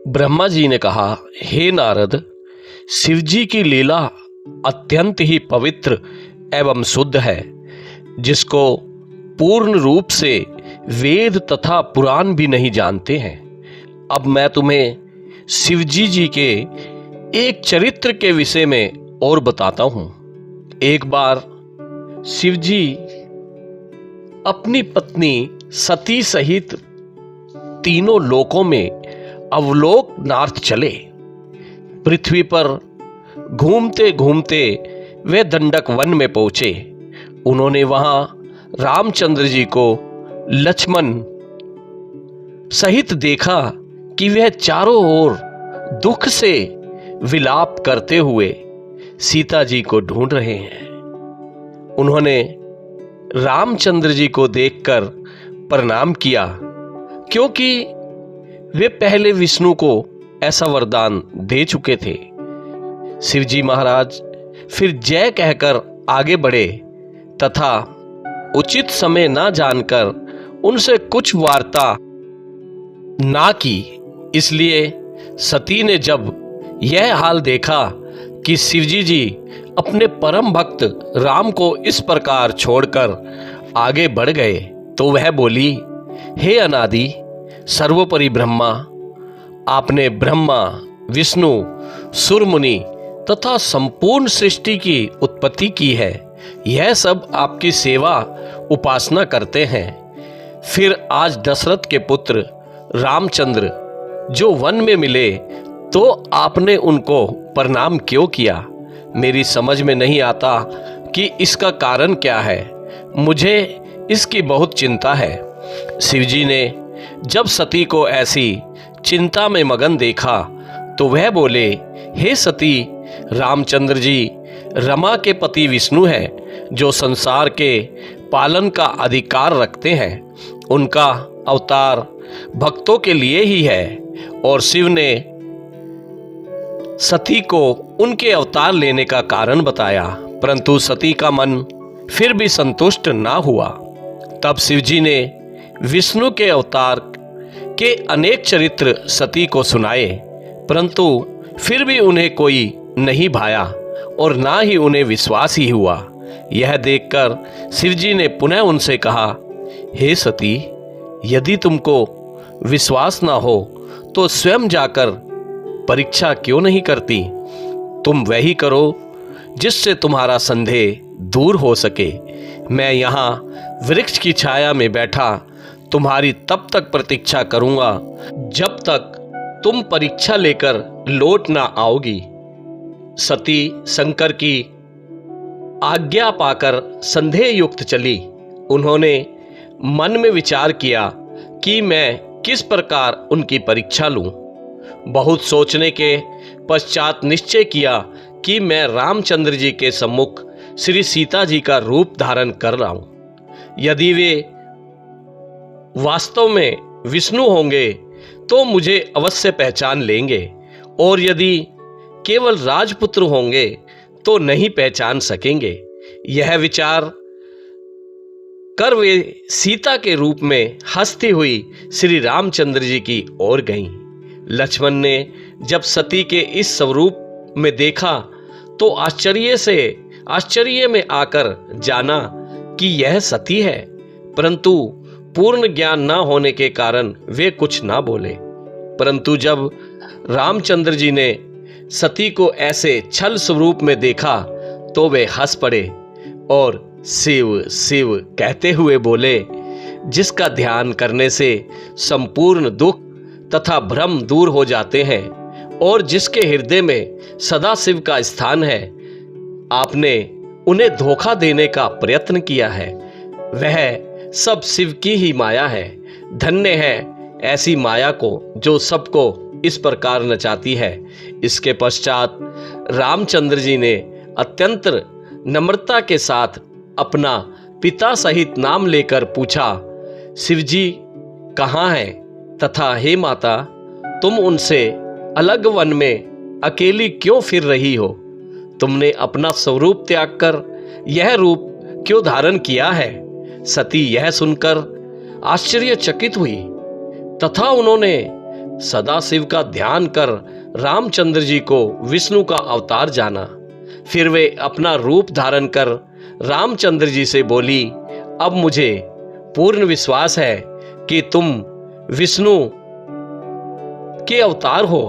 ब्रह्मा जी ने कहा, हे नारद, शिवजी की लीला अत्यंत ही पवित्र एवं शुद्ध है, जिसको पूर्ण रूप से वेद तथा पुराण भी नहीं जानते हैं। अब मैं तुम्हें शिवजी जी के एक चरित्र के विषय में और बताता हूँ। एक बार शिवजी अपनी पत्नी सती सहित तीनों लोकों में अवलोकनार्थ चले। पृथ्वी पर घूमते घूमते वे दंडक वन में पहुंचे। उन्होंने वहां रामचंद्र जी को लक्ष्मण सहित देखा कि वह चारों ओर दुख से विलाप करते हुए सीता जी को ढूंढ रहे हैं। उन्होंने रामचंद्र जी को देखकर प्रणाम किया, क्योंकि वे पहले विष्णु को ऐसा वरदान दे चुके थे। शिवजी महाराज फिर जय कहकर आगे बढ़े तथा उचित समय ना जानकर उनसे कुछ वार्ता ना की। इसलिए सती ने जब यह हाल देखा कि शिवजी जी अपने परम भक्त राम को इस प्रकार छोड़कर आगे बढ़ गए, तो वह बोली, हे अनादि सर्वोपरि ब्रह्मा, आपने ब्रह्मा, विष्णु, सुरमुनि तथा संपूर्ण सृष्टि की उत्पत्ति की है। यह सब आपकी सेवा उपासना करते हैं। फिर आज दशरथ के पुत्र रामचंद्र जो वन में मिले, तो आपने उनको प्रणाम क्यों किया? मेरी समझ में नहीं आता कि इसका कारण क्या है। मुझे इसकी बहुत चिंता है। शिवजी ने जब सती को ऐसी चिंता में मगन देखा, तो वह बोले, हे सती, रामचंद्र जी रमा के पति विष्णु हैं, जो संसार के पालन का अधिकार रखते हैं। उनका अवतार भक्तों के लिए ही है, और शिव ने सती को उनके अवतार लेने का कारण बताया, परंतु सती का मन फिर भी संतुष्ट ना हुआ। तब शिवजी ने विष्णु के अवतार के अनेक चरित्र सती को सुनाए, परंतु फिर भी उन्हें कोई नहीं भाया और ना ही उन्हें विश्वास ही हुआ। यह देखकर शिवजी ने पुनः उनसे कहा, हे सती, यदि तुमको विश्वास ना हो तो स्वयं जाकर परीक्षा क्यों नहीं करती? तुम वही करो जिससे तुम्हारा संदेह दूर हो सके। मैं यहाँ वृक्ष की छाया में बैठा तुम्हारी तब तक प्रतीक्षा करूँगा जब तक तुम परीक्षा लेकर लौट ना आओगी। सती शंकर की आज्ञा पाकर संदेह युक्त चली। उन्होंने मन में विचार किया कि मैं किस प्रकार उनकी परीक्षा लूं। बहुत सोचने के पश्चात निश्चय किया कि मैं रामचंद्र जी के सम्मुख श्री सीता जी का रूप धारण कर रहा हूं। यदि वे वास्तव में विष्णु होंगे तो मुझे अवश्य पहचान लेंगे, और यदि केवल राजपुत्र होंगे तो नहीं पहचान सकेंगे। यह विचार कर वे सीता के रूप में हंसती हुई श्री रामचंद्र जी की ओर गईं। लक्ष्मण ने जब सती के इस स्वरूप में देखा तो आश्चर्य में आकर जाना कि यह सती है, परंतु पूर्ण ज्ञान न होने के कारण वे कुछ ना बोले। परंतु जब रामचंद्र जी ने सती को ऐसे छल स्वरूप में देखा तो वे हंस पड़े और शिव शिव कहते हुए बोले, जिसका ध्यान करने से संपूर्ण दुख तथा भ्रम दूर हो जाते हैं और जिसके हृदय में सदा शिव का स्थान है, आपने उन्हें धोखा देने का प्रयत्न किया है। वह सब शिव की ही माया है। धन्य है ऐसी माया को जो सबको इस प्रकार नचाती है। इसके पश्चात रामचंद्र जी ने अत्यंत नम्रता के साथ अपना पिता सहित नाम लेकर पूछा, शिवजी कहाँ हैं तथा हे माता, तुम उनसे अलग वन में अकेली क्यों फिर रही हो? तुमने अपना स्वरूप त्याग कर यह रूप क्यों धारण किया है? सती यह सुनकर आश्चर्यचकित हुई तथा उन्होंने सदाशिव का ध्यान कर रामचंद्र जी को विष्णु का अवतार जाना। फिर वे अपना रूप धारण कर रामचंद्र जी से बोली, अब मुझे पूर्ण विश्वास है कि तुम विष्णु के अवतार हो,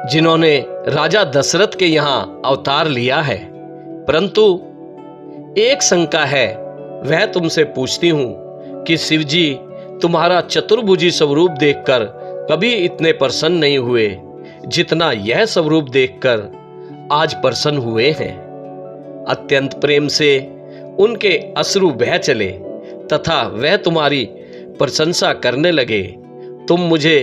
जिन्होंने राजा दशरथ के यहां अवतार लिया है। परंतु एक शंका है, वह तुमसे पूछती हूं कि शिवजी तुम्हारा चतुर्भुजी स्वरूप देखकर कभी इतने प्रसन्न नहीं हुए जितना यह स्वरूप देखकर आज प्रसन्न हुए हैं। अत्यंत प्रेम से उनके अश्रु बह चले तथा वह तुम्हारी प्रशंसा करने लगे। तुम मुझे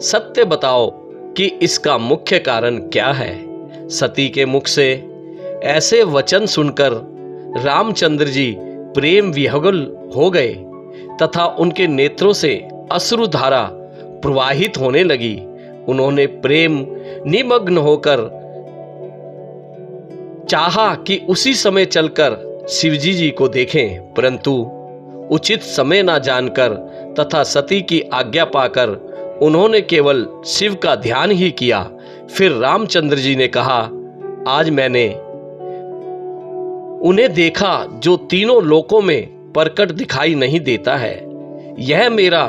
सत्य बताओ कि इसका मुख्य कारण क्या है। सती के मुख से ऐसे वचन सुनकर रामचंद्र जी प्रेम विह्वल हो गए तथा उनके नेत्रों से अश्रुधारा प्रवाहित होने लगी। उन्होंने प्रेम निमग्न होकर चाहा कि उसी समय चलकर शिवजी जी को देखें, परंतु उचित समय ना जानकर तथा सती की आज्ञा पाकर उन्होंने केवल शिव का ध्यान ही किया। फिर रामचंद्र जी ने कहा, आज मैंने उन्हें देखा जो तीनों लोकों में प्रकट दिखाई नहीं देता है। यह मेरा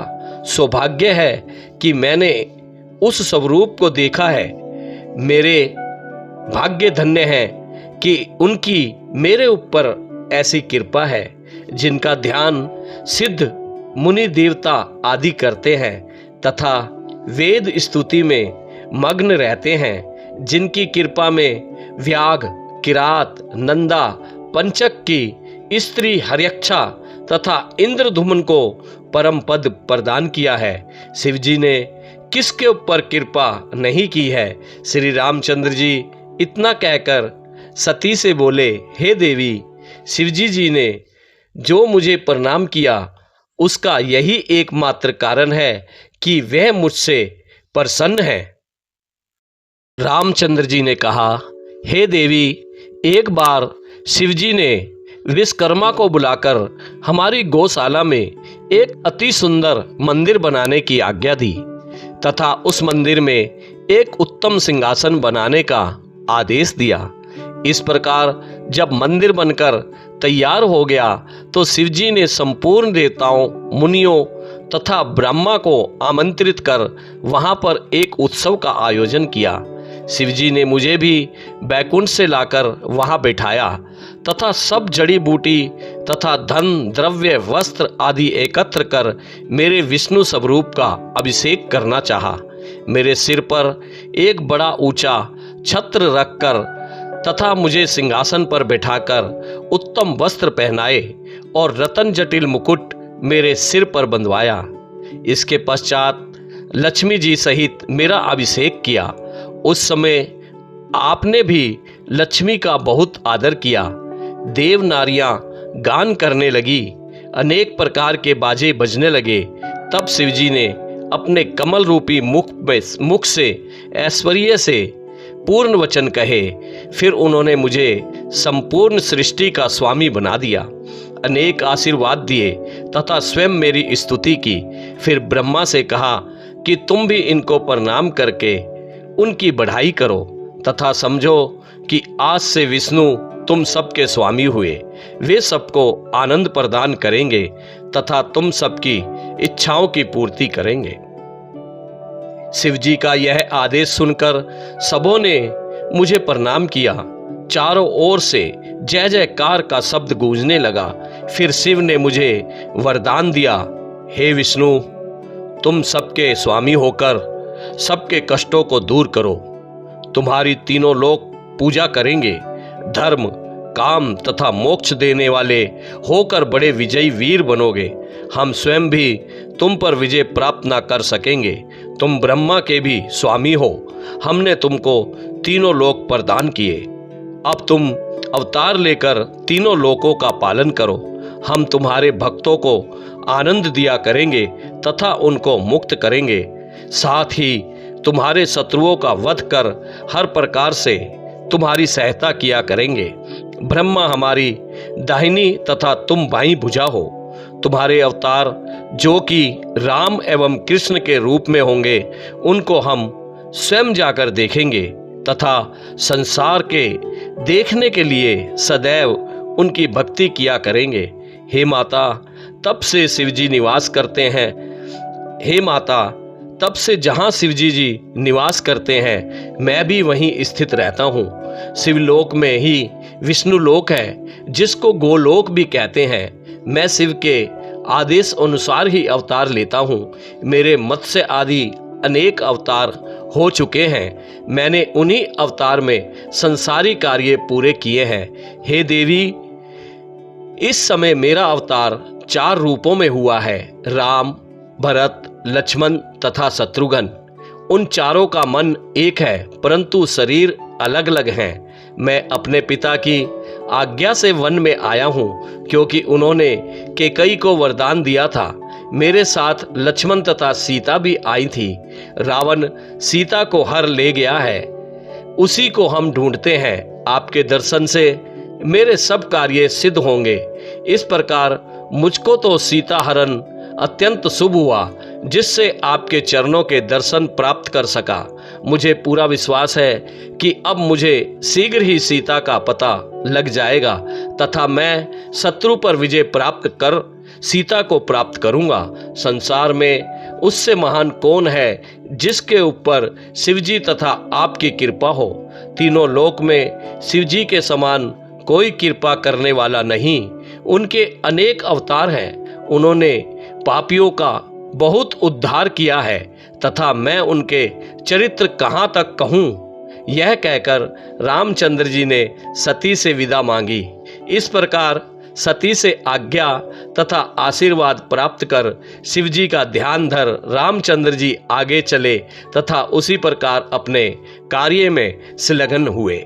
सौभाग्य है कि मैंने उस स्वरूप को देखा है। मेरे भाग्य धन्य है कि उनकी मेरे ऊपर ऐसी कृपा है, जिनका ध्यान सिद्ध मुनि देवता आदि करते हैं तथा वेद स्तुति में मग्न रहते हैं, जिनकी कृपा में व्याघ, किरात, नंदा, पंचक की स्त्री हर्यक्षा तथा इंद्रधुमन को परम पद प्रदान किया है। शिवजी ने किसके ऊपर कृपा नहीं की है। श्री रामचंद्र जी इतना कहकर सती से बोले, हे देवी, शिवजी जी ने जो मुझे प्रणाम किया उसका यही एकमात्र कारण है कि वह मुझसे प्रसन्न है। रामचंद्र जी ने कहा, हे देवी, एक बार शिवजी ने विश्वकर्मा को बुलाकर हमारी गौशाला में एक अति सुंदर मंदिर बनाने की आज्ञा दी तथा उस मंदिर में एक उत्तम सिंहासन बनाने का आदेश दिया। इस प्रकार जब मंदिर बनकर तैयार हो गया तो शिवजी ने संपूर्ण देवताओं, मुनियों तथा ब्रह्मा को आमंत्रित कर वहां पर एक उत्सव का आयोजन किया। शिवजी ने मुझे भी बैकुंठ से लाकर वहां बैठाया तथा सब जड़ी बूटी तथा धन, द्रव्य, वस्त्र आदि एकत्र कर मेरे विष्णु स्वरूप का अभिषेक करना चाहा। मेरे सिर पर एक बड़ा ऊंचा छत्र रखकर तथा मुझे सिंहासन पर बैठाकर उत्तम वस्त्र पहनाए और रतन जटिल मुकुट मेरे सिर पर बंधवाया। इसके पश्चात लक्ष्मी जी सहित मेरा अभिषेक किया। उस समय आपने भी लक्ष्मी का बहुत आदर किया। देव नारियां गान करने लगी, अनेक प्रकार के बाजे बजने लगे। तब शिवजी ने अपने कमल रूपी मुख से ऐश्वर्य से पूर्ण वचन कहे। फिर उन्होंने मुझे संपूर्ण सृष्टि का स्वामी बना दिया, अनेक आशीर्वाद दिए तथा स्वयं मेरी स्तुति की। फिर ब्रह्मा से कहा कि तुम भी इनको प्रणाम करके उनकी बढ़ाई करो तथा समझो कि आज से विष्णु तुम सबके स्वामी हुए। वे सबको आनंद प्रदान करेंगे तथा तुम सबकी इच्छाओं की पूर्ति करेंगे। शिवजी का यह आदेश सुनकर सबों ने मुझे प्रणाम किया। चारों ओर से जय जयकार का शब्द गूंजने लगा। फिर शिव ने मुझे वरदान दिया, हे विष्णु, तुम सबके स्वामी होकर सबके कष्टों को दूर करो। तुम्हारी तीनों लोक पूजा करेंगे। धर्म, काम तथा मोक्ष देने वाले होकर बड़े विजयी वीर बनोगे। हम स्वयं भी तुम पर विजय प्राप्त ना कर सकेंगे। तुम ब्रह्मा के भी स्वामी हो। हमने तुमको तीनों लोक प्रदान किए। अब तुम अवतार लेकर तीनों लोकों का पालन करो। हम तुम्हारे भक्तों को आनंद दिया करेंगे तथा उनको मुक्त करेंगे। साथ ही तुम्हारे शत्रुओं का वध कर हर प्रकार से तुम्हारी सहायता किया करेंगे। ब्रह्मा हमारी दाहिनी तथा तुम बाईं भुजा हो। तुम्हारे अवतार जो कि राम एवं कृष्ण के रूप में होंगे, उनको हम स्वयं जाकर देखेंगे तथा संसार के देखने के लिए सदैव उनकी भक्ति किया करेंगे। हे माता, तब से शिवजी निवास करते हैं। हे माता, तब से जहाँ शिवजी जी निवास करते हैं, मैं भी वहीं स्थित रहता हूँ। शिवलोक में ही विष्णु लोक है, जिसको गोलोक भी कहते हैं। मैं शिव के आदेश अनुसार ही अवतार लेता हूँ। मेरे मत्स्य आदि अनेक अवतार हो चुके हैं। मैंने उन्हीं अवतार में संसारी कार्य पूरे किए हैं। हे देवी, इस समय मेरा अवतार 4 रूपों में हुआ है, राम, भरत, लक्ष्मण तथा शत्रुघ्न। उन चारों का मन एक है, परंतु शरीर अलग अलग हैं। मैं अपने पिता की आज्ञा से वन में आया हूँ, क्योंकि उन्होंने कैकेयी को वरदान दिया था। मेरे साथ लक्ष्मण तथा सीता भी आई थी। रावण सीता को हर ले गया है, उसी को हम ढूंढते हैं। आपके दर्शन से मेरे सब कार्य सिद्ध होंगे। इस प्रकार मुझको तो सीता हरण अत्यंत शुभ हुआ, जिससे आपके चरणों के दर्शन प्राप्त कर सका। मुझे पूरा विश्वास है कि अब मुझे शीघ्र ही सीता का पता लग जाएगा तथा मैं शत्रु पर विजय प्राप्त कर सीता को प्राप्त करूंगा। संसार में उससे महान कौन है जिसके ऊपर शिवजी तथा आपकी कृपा हो। तीनों लोक में शिवजी के समान कोई कृपा करने वाला नहीं। उनके अनेक अवतार हैं। उन्होंने पापियों का बहुत उद्धार किया है तथा मैं उनके चरित्र कहाँ तक कहूँ। यह कहकर रामचंद्र जी ने सती से विदा मांगी। इस प्रकार सती से आज्ञा तथा आशीर्वाद प्राप्त कर शिवजी का ध्यान धर रामचंद्र जी आगे चले तथा उसी प्रकार अपने कार्य में संलग्न हुए।